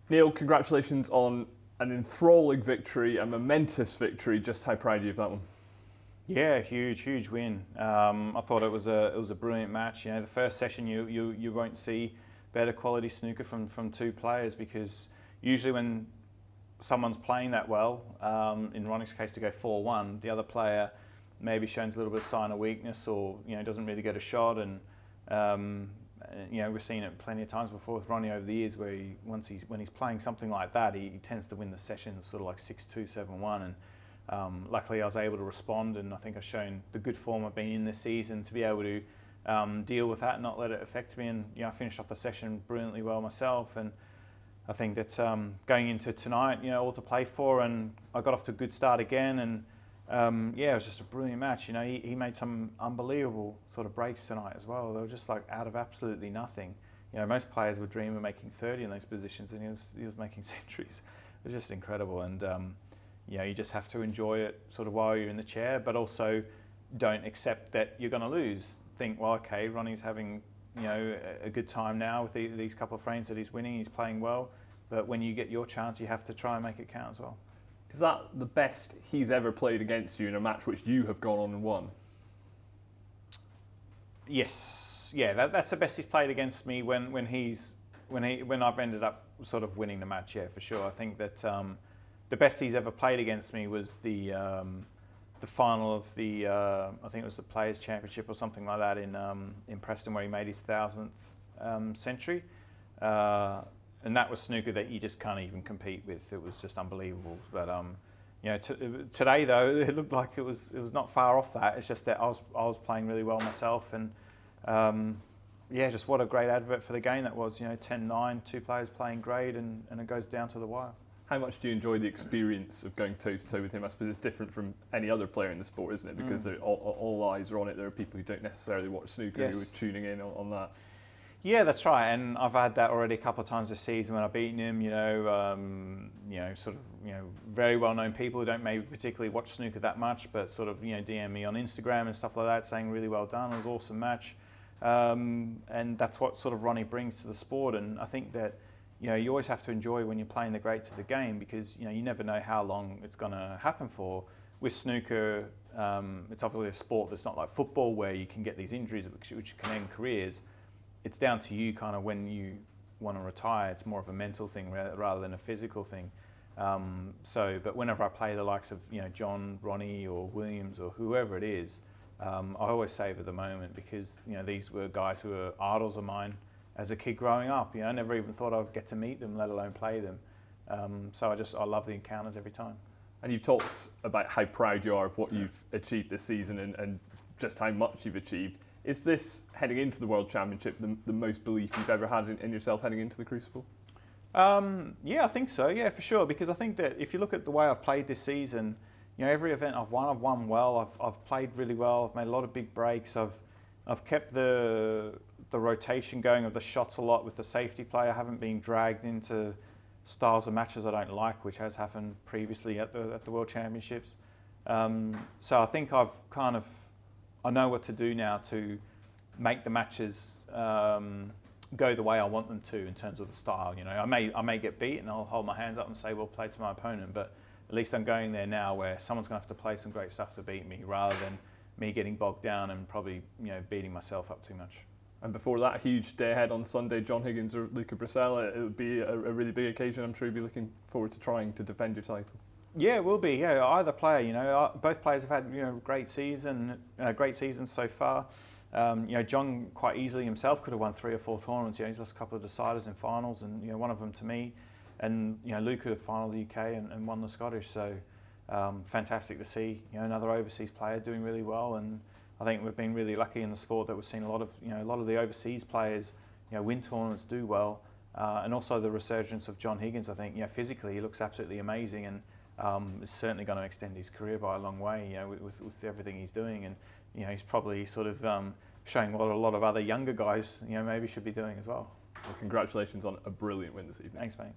Neil, congratulations on an enthralling victory, a momentous victory. Just how proud are you of that one? Yeah, huge win. I thought it was a brilliant match. The first session you won't see better quality snooker from two players, because usually when someone's playing that well, in Ronnie's case to go 4-1, the other player maybe shows a little bit of sign of weakness, or doesn't really get a shot. And we've seen it plenty of times before with Ronnie over the years, where when he's playing something like that, he tends to win the sessions sort of like 6-2, 7-1. And luckily I was able to respond, and I think I've shown the good form I've been in this season to be able to deal with that and not let it affect me. And I finished off the session brilliantly well myself, and I think that going into tonight, all to play for, and I got off to a good start again. And it was just a brilliant match. He made some unbelievable sort of breaks tonight as well. They were just like out of absolutely nothing. Most players would dream of making 30 in those positions, and he was making centuries. It was just incredible. And you just have to enjoy it sort of while you're in the chair, but also don't accept that you're going to lose. Think, well, okay, Ronnie's having a good time now with these couple of frames that he's winning. He's playing well, but when you get your chance, you have to try and make it count as well. Is that the best he's ever played against you in a match which you have gone on and won? Yes, yeah, that's the best he's played against me when I've ended up sort of winning the match. Yeah, for sure. I think that the best he's ever played against me was the final of the I think it was the Players Championship or something like that in Preston, where he made his 1000th century. And that was snooker that you just can't even compete with. It was just unbelievable. But today though, it looked like it was not far off that. It's just that I was playing really well myself, and just what a great advert for the game that was. 10-9, two players playing great, and it goes down to the wire. How much do you enjoy the experience of going toe to toe with him? I suppose it's different from any other player in the sport, isn't it? Because all eyes are on it. There are people who don't necessarily watch snooker who are tuning in on that. Yeah, that's right, and I've had that already a couple of times this season when I've beaten him. Very well-known people who don't maybe particularly watch snooker that much, but sort of DM me on Instagram and stuff like that, saying really well done. It was an awesome match, and that's what sort of Ronnie brings to the sport. And I think that you always have to enjoy when you're playing the greats of the game, because you never know how long it's going to happen for. With snooker, it's obviously a sport that's not like football, where you can get these injuries which can end careers. It's down to you kind of when you want to retire. It's more of a mental thing rather than a physical thing. But whenever I play the likes of John, Ronnie, or Williams, or whoever it is, I always savour the moment, because these were guys who were idols of mine as a kid growing up. I never even thought I'd get to meet them, let alone play them. I love the encounters every time. And you've talked about how proud you are of what you've achieved this season, and just how much you've achieved. Is this, heading into the World Championship, the most belief you've ever had in yourself heading into the Crucible? Yeah, I think so. Yeah, for sure. Because I think that if you look at the way I've played this season, every event I've won well. I've played really well. I've made a lot of big breaks. I've kept the rotation going of the shots a lot with the safety play. I haven't been dragged into styles of matches I don't like, which has happened previously at the World Championships. So I think I know what to do now to make the matches go the way I want them to in terms of the style. I may get beat, and I'll hold my hands up and say, well played to my opponent, but at least I'm going there now where someone's going to have to play some great stuff to beat me, rather than me getting bogged down and probably beating myself up too much. And before that huge day ahead on Sunday, John Higgins or Luca Bracella, it would be a really big occasion. I'm sure you'll be looking forward to trying to defend your title. Yeah, it will be. Yeah, either player. Both players have had great seasons so far. John quite easily himself could have won 3 or 4 tournaments. He's lost a couple of deciders in finals, and one of them to me. And Luca final the UK and won the Scottish. So fantastic to see another overseas player doing really well. And I think we've been really lucky in the sport that we've seen a lot of the overseas players win tournaments, do well, and also the resurgence of John Higgins. I think physically he looks absolutely amazing, and is certainly going to extend his career by a long way, with everything he's doing. And he's probably sort of showing what a lot of other younger guys maybe should be doing as well. Well, congratulations on a brilliant win this evening. Thanks, mate.